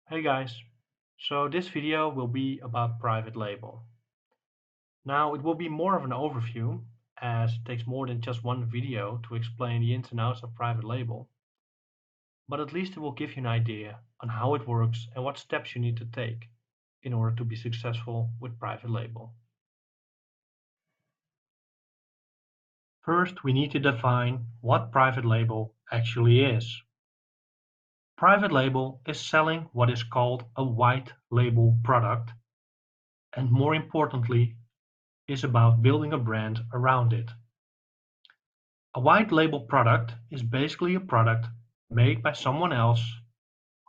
Hey guys, so this video will be about private label. Now it will be more of an overview as it takes more than just one video to explain the ins and outs of private label, but at least it will give you an idea on how it works and what steps you need to take in order to be successful with private label. First, we need to define what private label actually is. Private label is selling what is called a white label product, and more importantly, is about building a brand around it. A white label product is basically a product made by someone else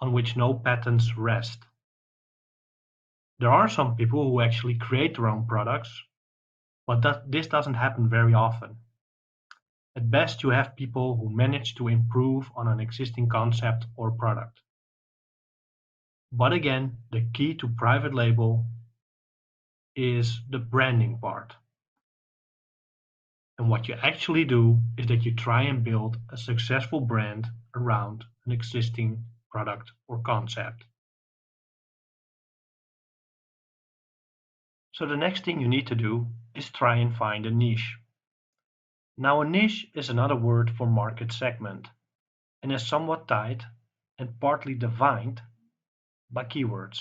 on which no patents rest. There are some people who actually create their own products, but this doesn't happen very often. At best, you have people who manage to improve on an existing concept or product. But again, the key to private label is the branding part. And what you actually do is that you try and build a successful brand around an existing product or concept. So the next thing you need to do is try and find a niche. Now a niche is another word for market segment and is somewhat tied and partly defined by keywords.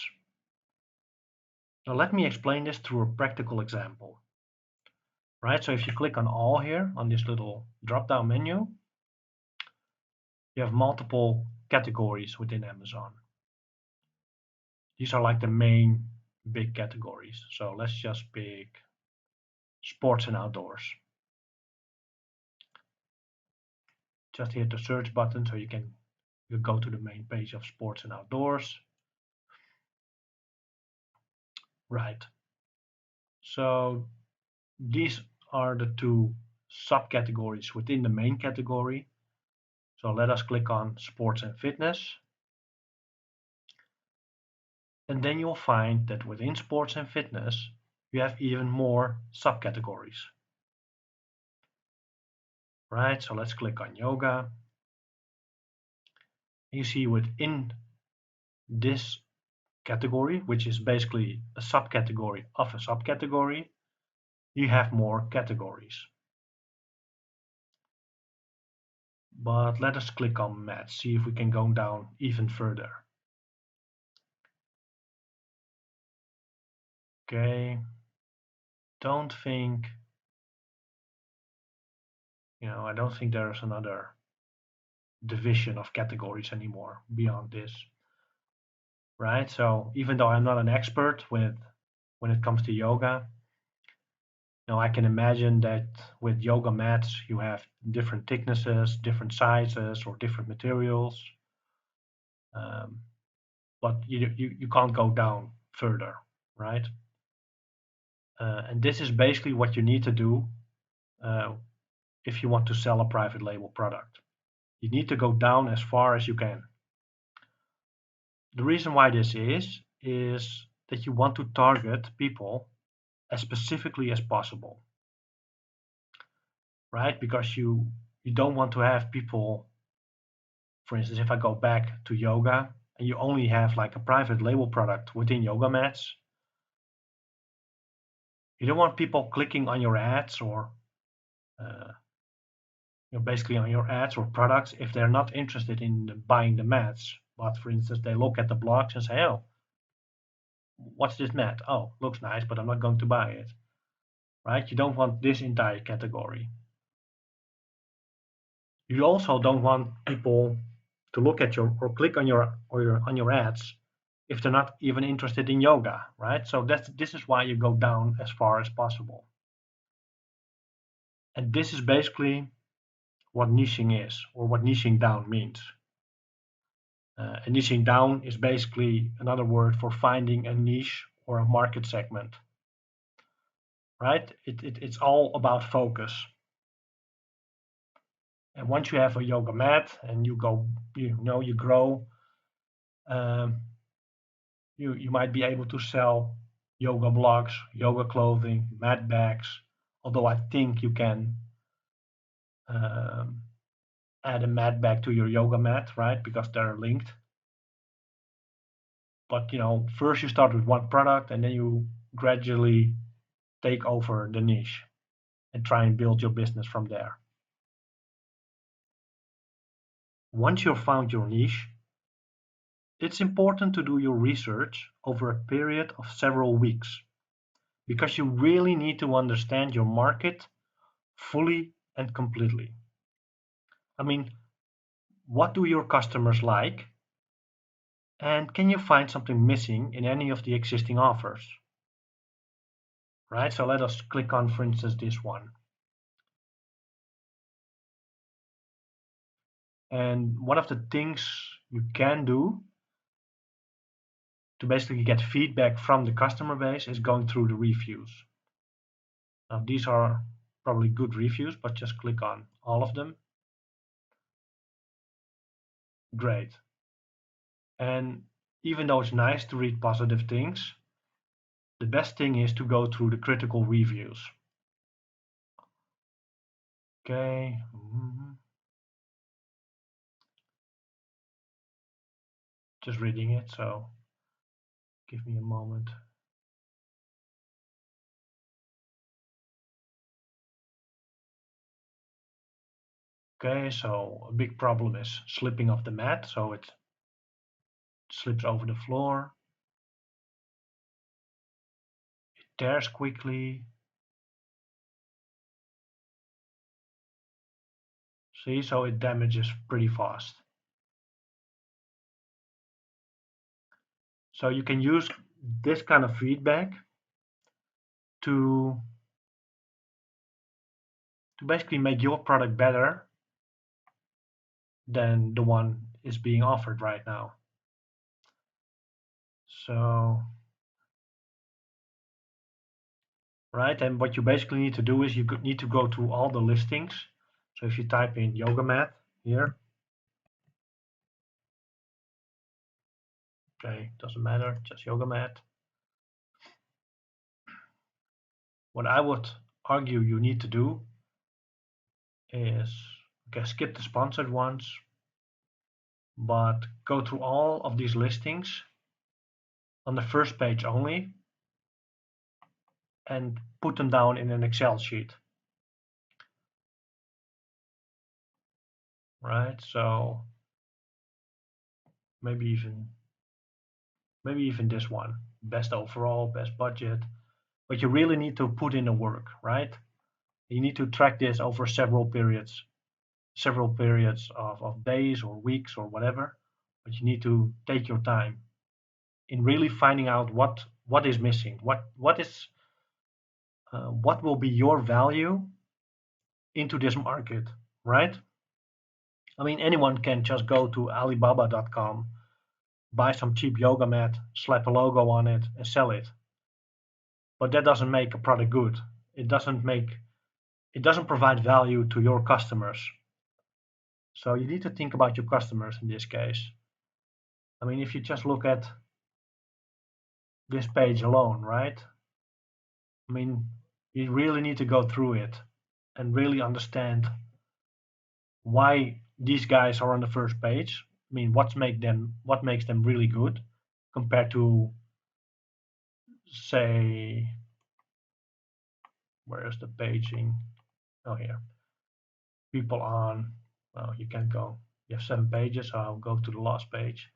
Now let me explain this through a practical example. Right, so if you click on all here on this little drop down menu, you have multiple categories within Amazon. These are like the main big categories. So let's just pick sports and outdoors. Just hit the search button so you can go to the main page of sports and outdoors. Right. So these are the two subcategories within the main category. So let us click on sports and fitness. And then you'll find that within sports and fitness, you have even more subcategories. Right, so let's click on yoga. You see within this category, which is basically a subcategory of a subcategory, you have more categories. But let us click on mats, see if we can go down even further. Okay, don't think, I don't think there's another division of categories anymore beyond this, right? So even though I'm not an expert when it comes to yoga, I can imagine that with yoga mats, you have different thicknesses, different sizes, or different materials. Um, but you can't go down further, right? And this is basically what you need to do uh, if you want to sell a private label product. You need to go down as far as you can. The reason why this is that you want to target people as specifically as possible, right? Because you don't want to have people, for instance, if I go back to yoga and you only have like a private label product within yoga mats, you don't want people clicking on your ads or uh, basically on your ads or products if they're not interested in buying the mats. But for instance, they look at the blogs and say, "Oh, what's this mat? Oh, looks nice, but I'm not going to buy it." Right? You don't want this entire category. You also don't want people to look at your or click on your ads if they're not even interested in yoga, right? So this is why you go down as far as possible. And this is basically what niching is, or what niching down means. And niching down is basically another word for finding a niche or a market segment, right? It's all about focus. And once you have a yoga mat and you go, you grow, um, you might be able to sell yoga blocks, yoga clothing, mat bags. Although I think you can um, add a mat bag to your yoga mat, right? Because they're linked. But first you start with one product and then you gradually take over the niche and try and build your business from there. Once you've found your niche, it's important to do your research over a period of several weeks because you really need to understand your market fully and completely. I mean, what do your customers like? And can you find something missing in any of the existing offers? Right? So let us click on, for instance, this one. And one of the things you can do to basically get feedback from the customer base is going through the reviews. Now, these are probably good reviews, but just click on all of them. Great. And even though it's nice to read positive things, the best thing is to go through the critical reviews. Okay. Just reading it, so give me a moment. Okay, so a big problem is slipping off the mat, so it slips over the floor. It tears quickly. See, so it damages pretty fast. So you can use this kind of feedback to basically make your product better than the one is being offered right now. So, right, and what you basically need to do is you need to go through all the listings. So if you type in yoga mat here, okay, doesn't matter, just yoga mat. What I would argue you need to do is, okay, skip the sponsored ones, but go through all of these listings on the first page only and put them down in an Excel sheet. Right, so maybe even this one, best overall, best budget, but you really need to put in the work, right? You need to track this over several periods of days or weeks or whatever, but you need to take your time in really finding out what is missing, what will be your value into this market, right? I mean, anyone can just go to Alibaba.com, buy some cheap yoga mat, slap a logo on it, and sell it. But that doesn't make a product good. It doesn't provide value to your customers. So you need to think about your customers in this case. I mean, if you just look at this page alone, right? I mean, you really need to go through it and really understand why these guys are on the first page. I mean, what makes them really good compared to, say, where is the paging? Oh, here. People on, well, you can go. You have 7 pages, so I'll go to the last page.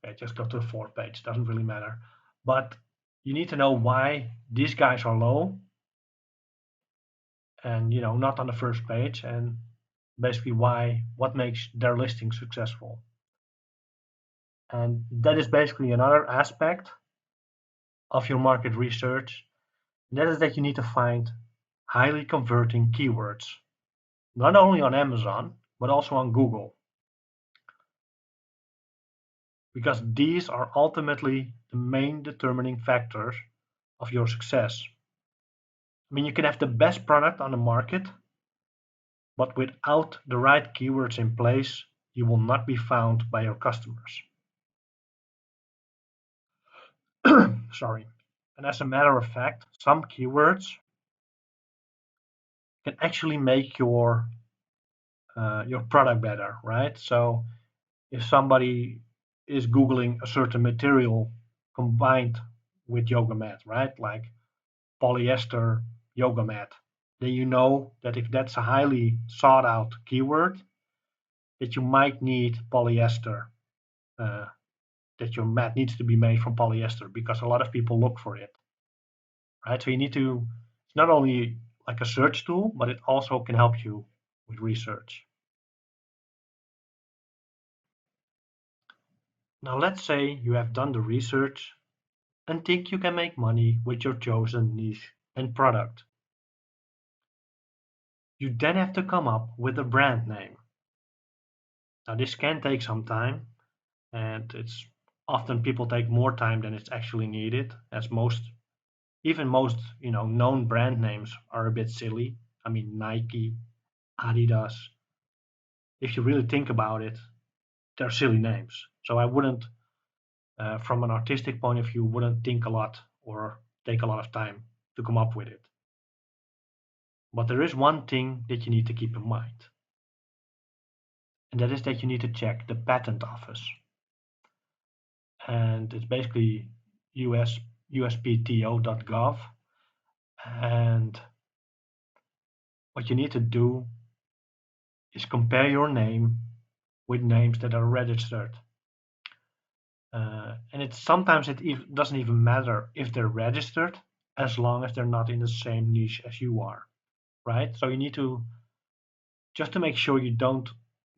Okay, just go to the 4th page. Doesn't really matter. But you need to know why these guys are low and not on the first page, and basically what makes their listing successful. And that is basically another aspect of your market research. That is that you need to find highly converting keywords, not only on Amazon, but also on Google, because these are ultimately the main determining factors of your success. I mean, you can have the best product on the market, but without the right keywords in place, you will not be found by your customers. Sorry. And as a matter of fact, some keywords can actually make your product better, right? So if somebody is Googling a certain material combined with yoga mat, right? Like polyester yoga mat, then you know that if that's a highly sought out keyword, that you might need polyester, uh, that your mat needs to be made from polyester because a lot of people look for it, right? So you need to, it's not only like a search tool, but it also can help you with research. Now, let's say you have done the research and think you can make money with your chosen niche and product. You then have to come up with a brand name. Now, this can take some time, and it's often people take more time than it's actually needed, as most known brand names are a bit silly. I mean, Nike, Adidas. If you really think about it, they're silly names. So I wouldn't, from an artistic point of view, wouldn't think a lot or take a lot of time to come up with it. But there is one thing that you need to keep in mind, and that is that you need to check the patent office. And it's basically US uspto.gov. And what you need to do is compare your name with names that are registered. And it's sometimes doesn't even matter if they're registered as long as they're not in the same niche as you are, right? So you need to just to make sure you don't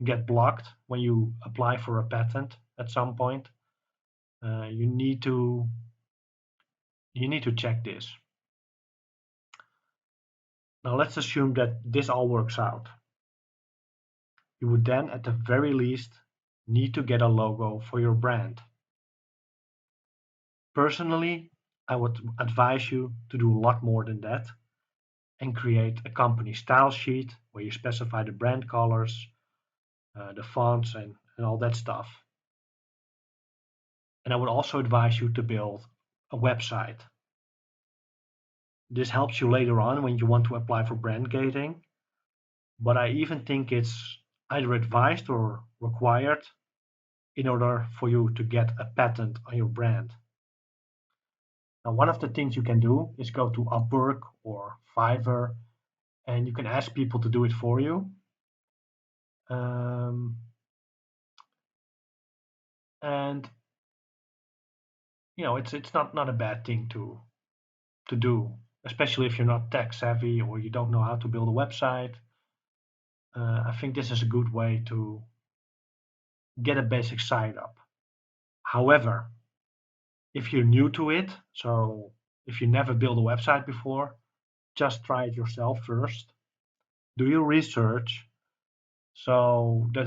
get blocked when you apply for a patent at some point. You need to check this. Now let's assume that this all works out. You would then, at the very least, need to get a logo for your brand. Personally, I would advise you to do a lot more than that and create a company style sheet where you specify the brand colors, the fonts, and all that stuff. And I would also advise you to build a website. This helps you later on when you want to apply for brand gating, but I even think it's either advised or required in order for you to get a patent on your brand. Now, one of the things you can do is go to Upwork or Fiverr and you can ask people to do it for you. Um, and it's not a bad thing to do, especially if you're not tech savvy or you don't know how to build a website. I think this is a good way to get a basic site up. However, if you're new to it, so if you never built a website before, just try it yourself first. Do your research so that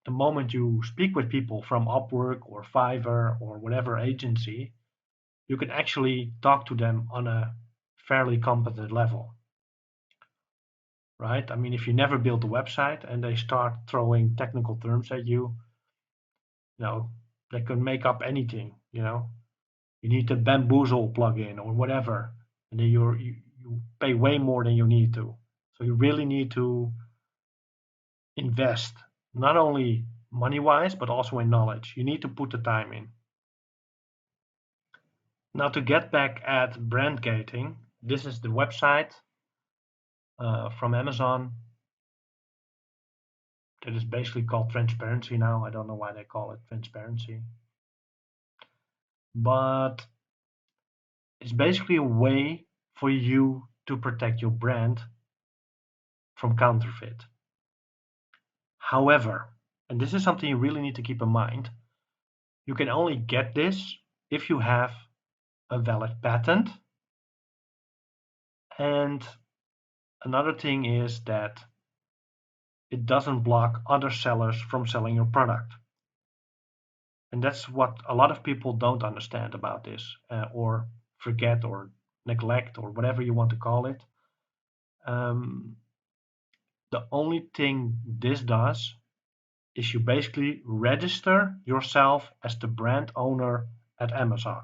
the moment you speak with people from Upwork or Fiverr or whatever agency, you can actually talk to them on a fairly competent level, right? I mean, if you never built a website and they start throwing technical terms at you, you know, they can make up anything, You need the bamboozle plugin or whatever, and then you pay way more than you need to. So you really need to invest, not only money wise, but also in knowledge. You need to put the time in. Now, to get back at brand gating, this is the website from Amazon that is basically called transparency now. I don't know why they call it transparency, but it's basically a way for you to protect your brand from counterfeit. However, and this is something you really need to keep in mind, you can only get this if you have a valid patent. And another thing is that it doesn't block other sellers from selling your product. And that's what a lot of people don't understand about this, or forget, or neglect, or whatever you want to call it. Um, the only thing this does is you basically register yourself as the brand owner at Amazon.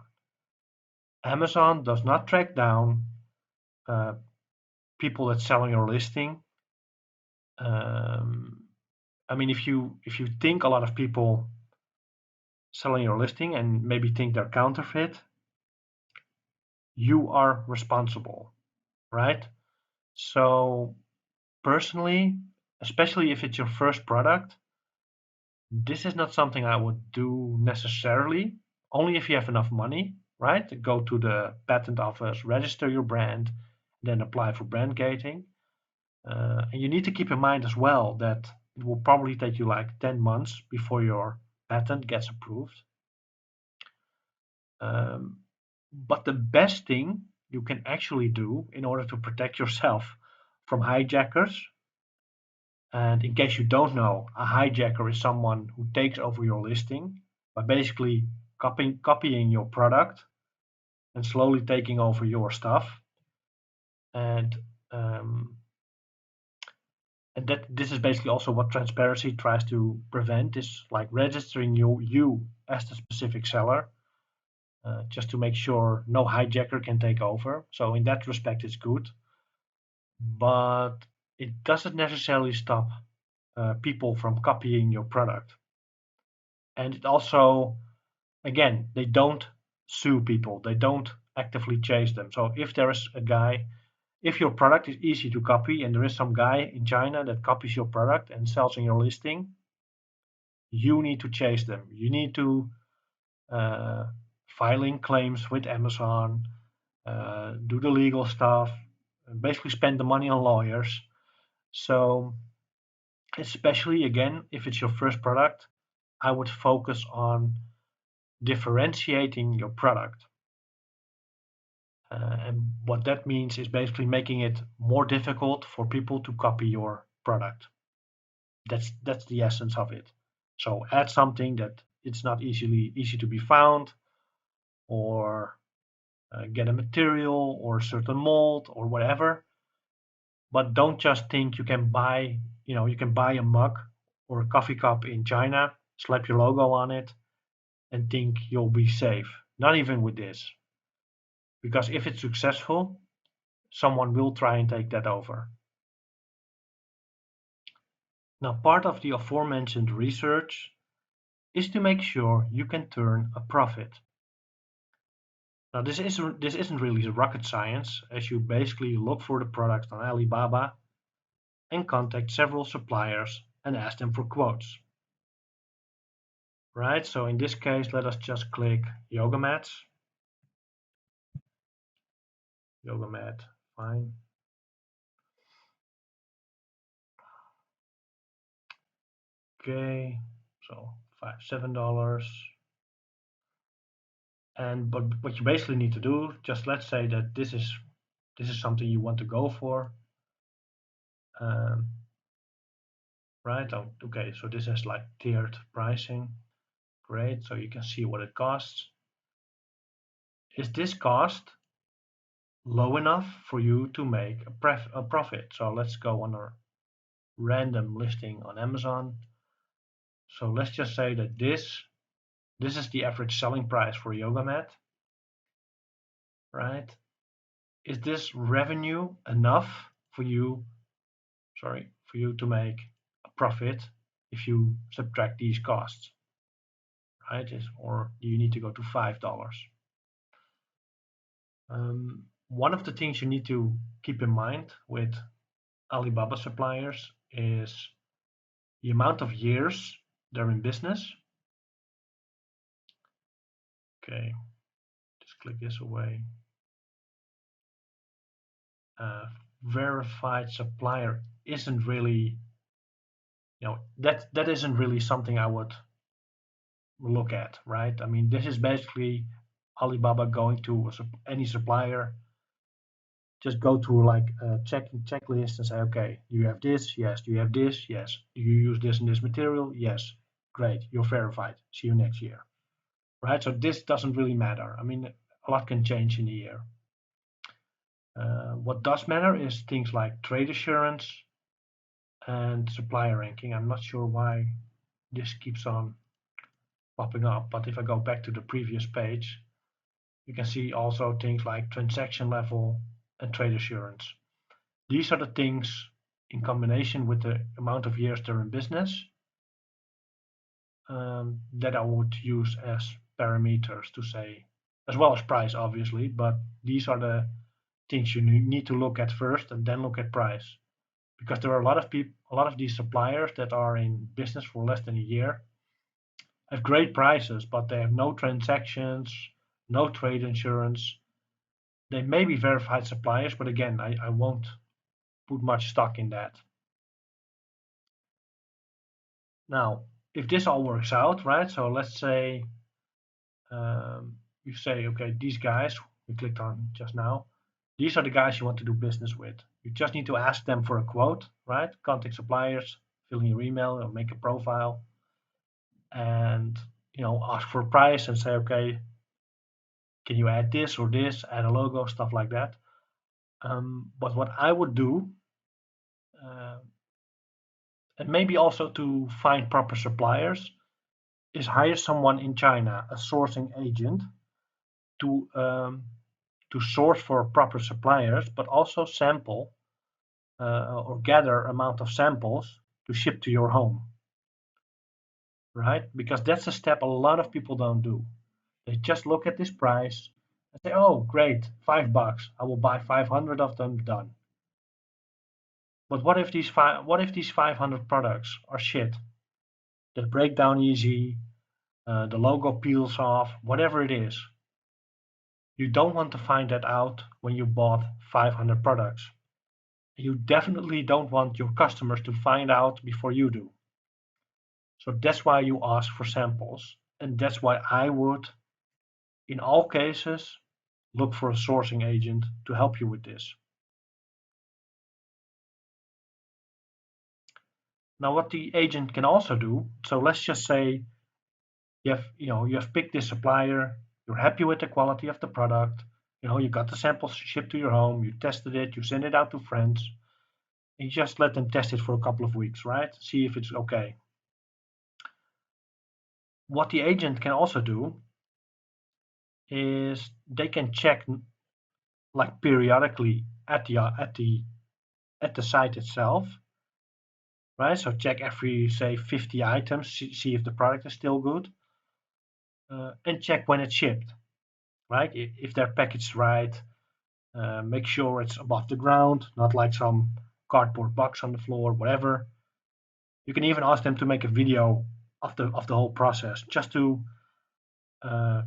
Amazon does not track down uh, people that sell on your listing. Um, I mean, if you think a lot of people selling your listing and maybe think they're counterfeit, you are responsible, right? So personally, especially if it's your first product, this is not something I would do necessarily, only if you have enough money, right? Go to the patent office, register your brand, then apply for brand gating. And you need to keep in mind as well that it will probably take you like 10 months before your patent gets approved. Um, but the best thing you can actually do in order to protect yourself from hijackers, and in case you don't know, a hijacker is someone who takes over your listing by basically copying your product and slowly taking over your stuff. And um, and that this is basically also what transparency tries to prevent, is like registering you as the specific seller, just to make sure no hijacker can take over. So in that respect, it's good, but it doesn't necessarily stop people from copying your product. And it also, again, they don't sue people, they don't actively chase them. So if there is a guy, if your product is easy to copy and there is some guy in China that copies your product and sells in your listing, you need to chase them. You need to uh, filing claims with Amazon, do the legal stuff, basically spend the money on lawyers. So, especially again, if it's your first product, I would focus on differentiating your product. And what that means is basically making it more difficult for people to copy your product. That's the essence of it. So add something that it's not easy to be found, or get a material or a certain mold or whatever. But don't just think you can buy a mug or a coffee cup in China, slap your logo on it, and think you'll be safe. Not even with this, because if it's successful, someone will try and take that over. Now, part of the aforementioned research is to make sure you can turn a profit. Now, this isn't really rocket science, as you basically look for the product on Alibaba and contact several suppliers and ask them for quotes. Right? So in this case, let us just click yoga mats. Yoga mat, fine. Okay, so $7. And but what you basically need to do, just let's say that this is something you want to go for. Um, right? Oh, okay, so this is like tiered pricing. Great, so you can see what it costs. Is this cost low enough for you to make a profit? So let's go on a random listing on Amazon. So let's just say that this is the average selling price for a yoga mat, right? Is this revenue enough for you, for you to make a profit if you subtract these costs, right? Or do you need to go to $5? One of the things you need to keep in mind with Alibaba suppliers is the amount of years they're in business. Okay, just click this away. Uh, Verified supplier isn't really, that isn't really something I would look at, right? I mean, this is basically Alibaba going to any supplier, just go to like a checklist and say, okay, do you have this? Yes. Do you have this? Yes. Do you use this and this material? Yes. Great, you're verified. See you next year, right? So this doesn't really matter. I mean, a lot can change in a year. What does matter is things like trade assurance and supplier ranking. I'm not sure why this keeps on popping up, but if I go back to the previous page, you can see also things like transaction level and trade assurance. These are the things, in combination with the amount of years they're in business, that I would use as parameters to say, as well as price, obviously, but these are the things you need to look at first and then look at price. Because there are a lot of people, a lot of these suppliers that are in business for less than a year have great prices, but they have no transactions, no trade insurance. They may be verified suppliers, but again, I won't put much stock in that. Now, if this all works out, right? So let's say you say, okay, these guys we clicked on just now, these are the guys you want to do business with. You just need to ask them for a quote, right? Contact suppliers, fill in your email or make a profile, and ask for a price and say, okay, can you add this or this, add a logo, stuff like that. But what I would do, uh, and maybe also to find proper suppliers, is hire someone in China, a sourcing agent, to um, to source for proper suppliers, but also sample or gather amount of samples to ship to your home, right? Because that's a step a lot of people don't do. They just look at this price and say, "Oh, great, $5. I will buy 500 of them." Done. But what if these 500 products are shit? They break down easy, the logo peels off, whatever it is. You don't want to find that out when you bought 500 products. You definitely don't want your customers to find out before you do. So that's why you ask for samples. And that's why I would, in all cases, look for a sourcing agent to help you with this. Now, what the agent can also do, so let's just say you have picked this supplier, you're happy with the quality of the product, you got the samples shipped to your home, you tested it, you send it out to friends, and you just let them test it for a couple of weeks, right? See if it's okay. What the agent can also do is they can check like periodically at the site itself, right? So check every say 50 items, see if the product is still good, and check when it's shipped, right? If they're packaged right, make sure it's above the ground, not like some cardboard box on the floor, whatever. You can even ask them to make a video of the whole process, just to uh,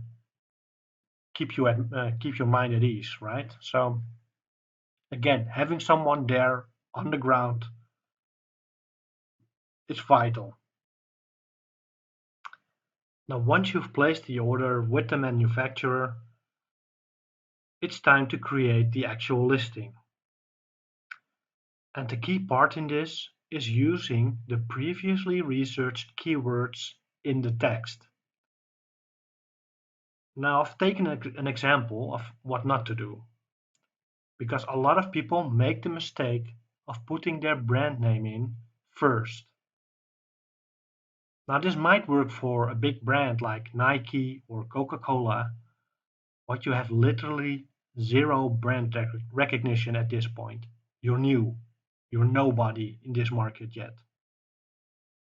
keep your mind at ease, right? So again, having someone there on the ground is vital. Now, once you've placed the order with the manufacturer, it's time to create the actual listing. And the key part in this is using the previously researched keywords in the text. Now, I've taken an example of what not to do, because a lot of people make the mistake of putting their brand name in first. Now, this might work for a big brand like Nike or Coca-Cola, but you have literally zero brand recognition at this point. You're new. You're nobody in this market yet.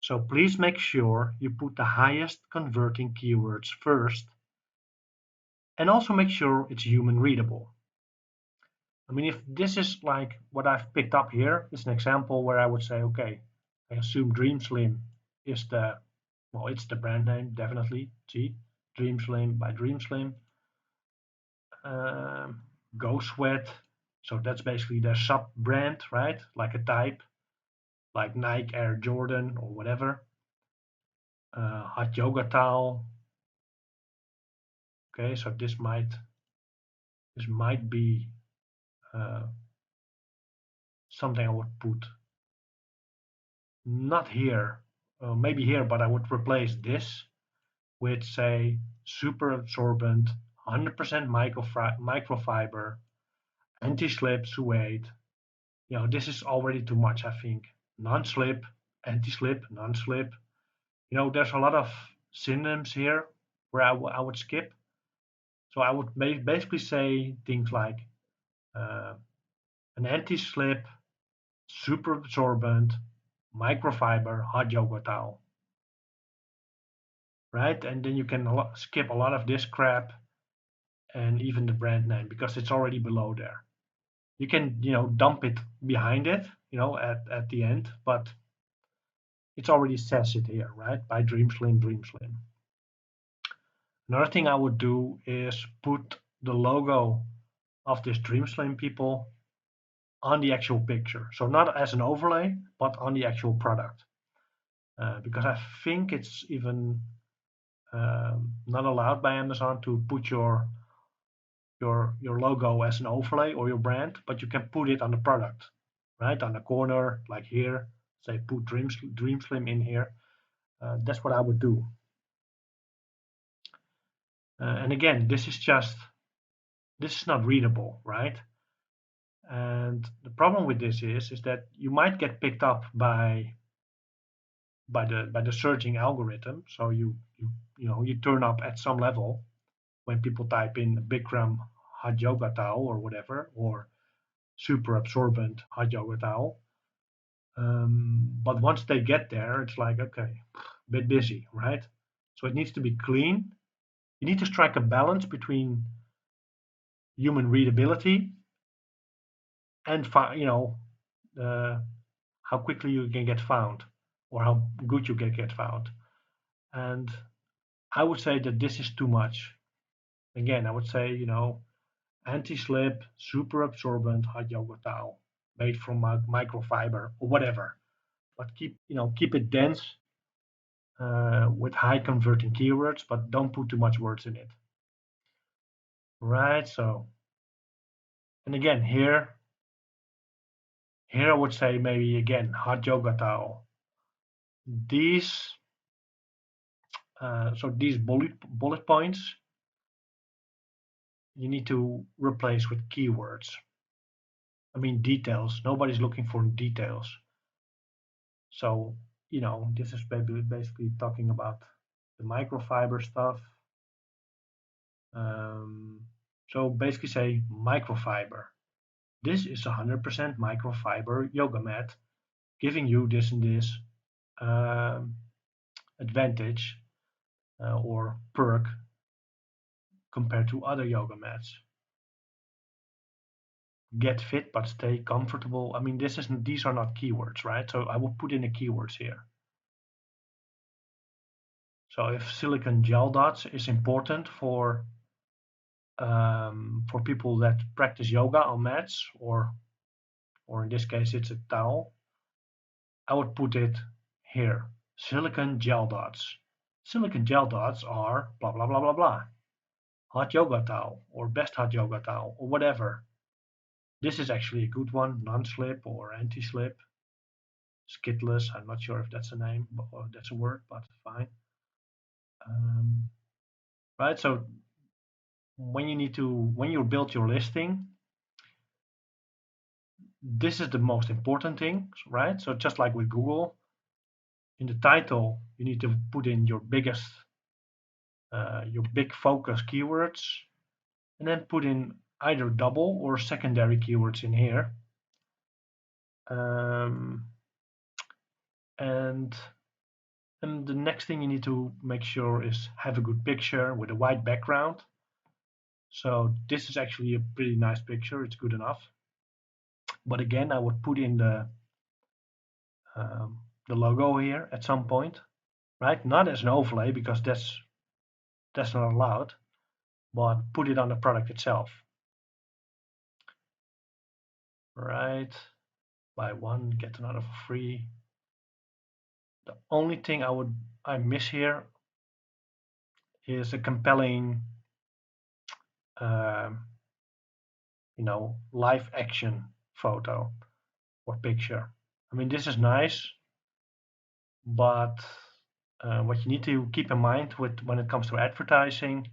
So please make sure you put the highest converting keywords first, and also make sure it's human readable. I mean, if this is like what I've picked up here, it's an example where I would say, okay, I assume Dream Slim is it's the brand name, definitely. See, Dream Slim by Dream Slim. Um, Go Sweat. So that's basically their sub brand, right? Like a type, like Nike Air Jordan or whatever. Hot Yoga Towel. Okay, so this might be uh, something I would put not here, maybe here, but I would replace this with say super absorbent, 100% microfiber, anti-slip suede. This is already too much, I think. Non-slip, anti-slip, non-slip. There's a lot of synonyms here where I would skip. So I would basically say things like uh, an anti-slip, super absorbent, microfiber hot yoga towel. right? And then you can skip a lot of this crap and even the brand name because it's already below there. You can, dump it behind it, at the end, but it's already says it here, right? By Dream Slim, Dream Slim. Another thing I would do is put the logo of this Dream Slim people on the actual picture. So not as an overlay, but on the actual product. Because I think it's even not allowed by Amazon to put your logo as an overlay or your brand, but you can put it on the product, right? On the corner, like here, say put Dream Slim in here. That's what I would do. And again, this is not readable, right? And the problem with this is that you might get picked up by the searching algorithm. So you turn up at some level when people type in Bikram hot yoga towel or whatever, or super absorbent hot yoga towel. But once they get there, it's like, okay, a bit busy, right? So it needs to be clean. You need to strike a balance between human readability and uh, how quickly you can get found or how good you can get found. And I would say that this is too much. Again, I would say, anti-slip, super absorbent hot yoga towel made from microfiber or whatever. But keep it dense with high converting keywords, but don't put too much words in it. Right. So, and again, here I would say maybe again hot yoga towel. These these bullet points you need to replace with keywords. I mean details. Nobody's looking for details. So this is basically talking about the microfiber stuff. Um, so basically say microfiber. This is 100% microfiber yoga mat, giving you this and this um, advantage or perk compared to other yoga mats. Get fit but stay comfortable. I mean, these are not keywords, right? So I will put in the keywords here. So if silicone gel dots is important for people that practice yoga on mats, or in this case it's a towel, I would put it here. Silicone gel dots. Silicone gel dots are blah blah blah blah blah. Hot yoga towel or best hot yoga towel or whatever. This is actually a good one, non-slip or anti-slip. Skitless, I'm not sure if that's a name or that's a word, but fine. Um, right, so when you build your listing, this is the most important thing, right? So just like with Google, in the title, you need to put in your big focus keywords, and then put in either double or secondary keywords in here. Um, and and the next thing you need to make sure is have a good picture with a white background. So this is actually a pretty nice picture. It's good enough. But again, I would put in the logo here at some point, right? Not as an overlay because that's not allowed, but put it on the product itself, right? Buy one, get another for free. The only thing I miss here is a compelling, um, live action photo or picture. I mean, this is nice, but what you need to keep in mind when it comes to advertising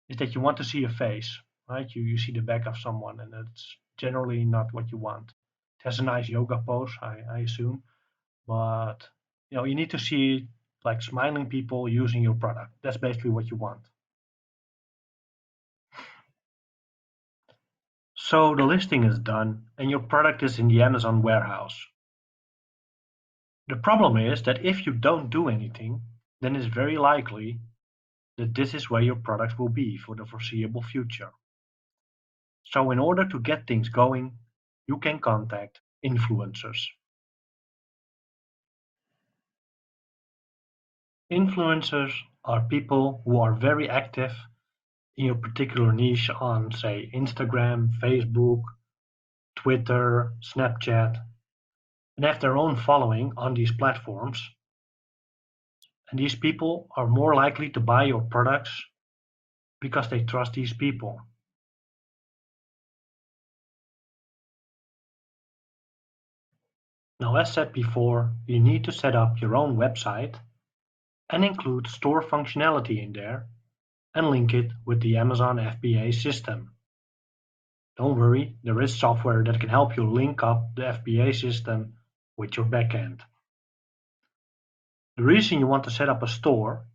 is that you want to see a face, right? You see the back of someone, and that's generally not what you want. It has a nice yoga pose, I assume, but you need to see like smiling people using your product. That's basically what you want. So the listing is done, and your product is in the Amazon warehouse. The problem is that if you don't do anything, then it's very likely that this is where your product will be for the foreseeable future. So in order to get things going, you can contact influencers. Influencers are people who are very active in your particular niche on, say, Instagram, Facebook, Twitter, Snapchat, and have their own following on these platforms. And these people are more likely to buy your products because they trust these people. Now, as said before, you need to set up your own website and include store functionality in there and link it with the Amazon FBA system. Don't worry, there is software that can help you link up the FBA system with your backend. The reason you want to set up a store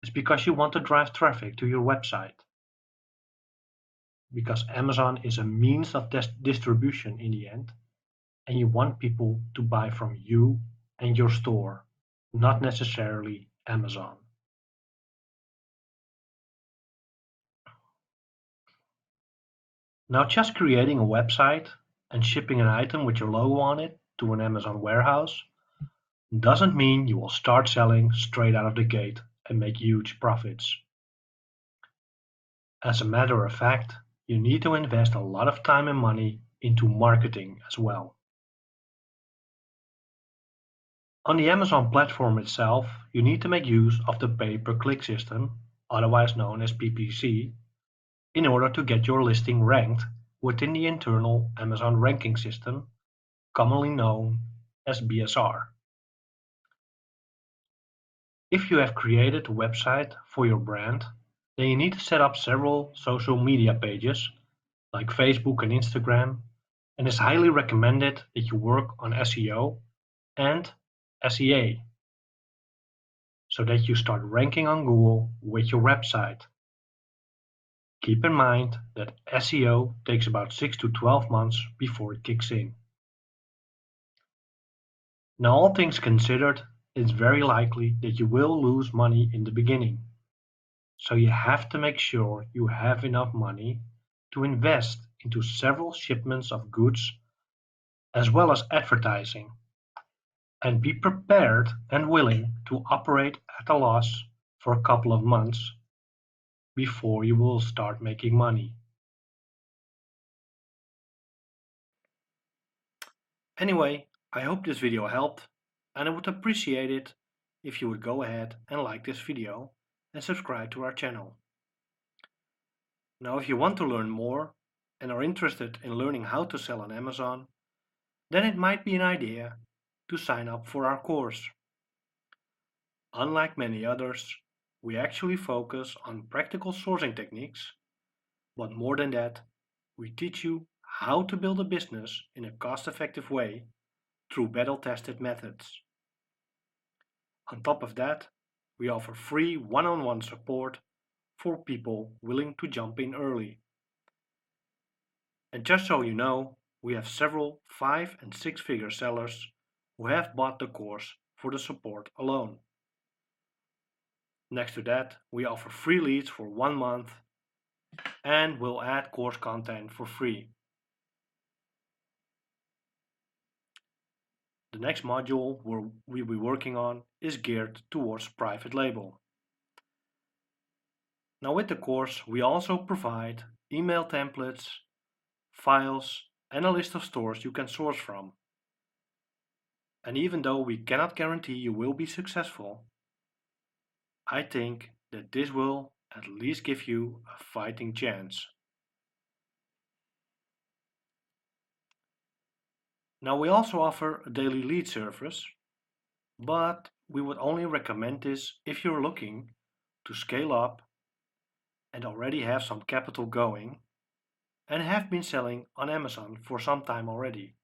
is because you want to drive traffic to your website. Because Amazon is a means of distribution in the end, and you want people to buy from you and your store, not necessarily Amazon. Now, just creating a website and shipping an item with your logo on it to an Amazon warehouse doesn't mean you will start selling straight out of the gate and make huge profits. As a matter of fact, you need to invest a lot of time and money into marketing as well. On the Amazon platform itself, you need to make use of the pay-per-click system, otherwise known as PPC, in order to get your listing ranked within the internal Amazon ranking system, commonly known as BSR. If you have created a website for your brand, then you need to set up several social media pages like Facebook and Instagram, and it's highly recommended that you work on SEO and SEA so that you start ranking on Google with your website. Keep in mind that SEO takes about 6 to 12 months before it kicks in. Now, all things considered, it's very likely that you will lose money in the beginning. So you have to make sure you have enough money to invest into several shipments of goods as well as advertising, and be prepared and willing to operate at a loss for a couple of months before you will start making money. Anyway, I hope this video helped, and I would appreciate it if you would go ahead and like this video and subscribe to our channel. Now, if you want to learn more and are interested in learning how to sell on Amazon, then it might be an idea to sign up for our course. Unlike many others, we actually focus on practical sourcing techniques, but more than that, we teach you how to build a business in a cost-effective way through battle-tested methods. On top of that, we offer free one-on-one support for people willing to jump in early. And just so you know, we have several 5 and 6-figure sellers who have bought the course for the support alone. Next to that, we offer free leads for 1 month and we'll add course content for free. The next module we'll be working on is geared towards private label. Now, with the course, we also provide email templates, files, and a list of stores you can source from. And even though we cannot guarantee you will be successful, I think that this will at least give you a fighting chance. Now, we also offer a daily lead service, but we would only recommend this if you're looking to scale up and already have some capital going and have been selling on Amazon for some time already.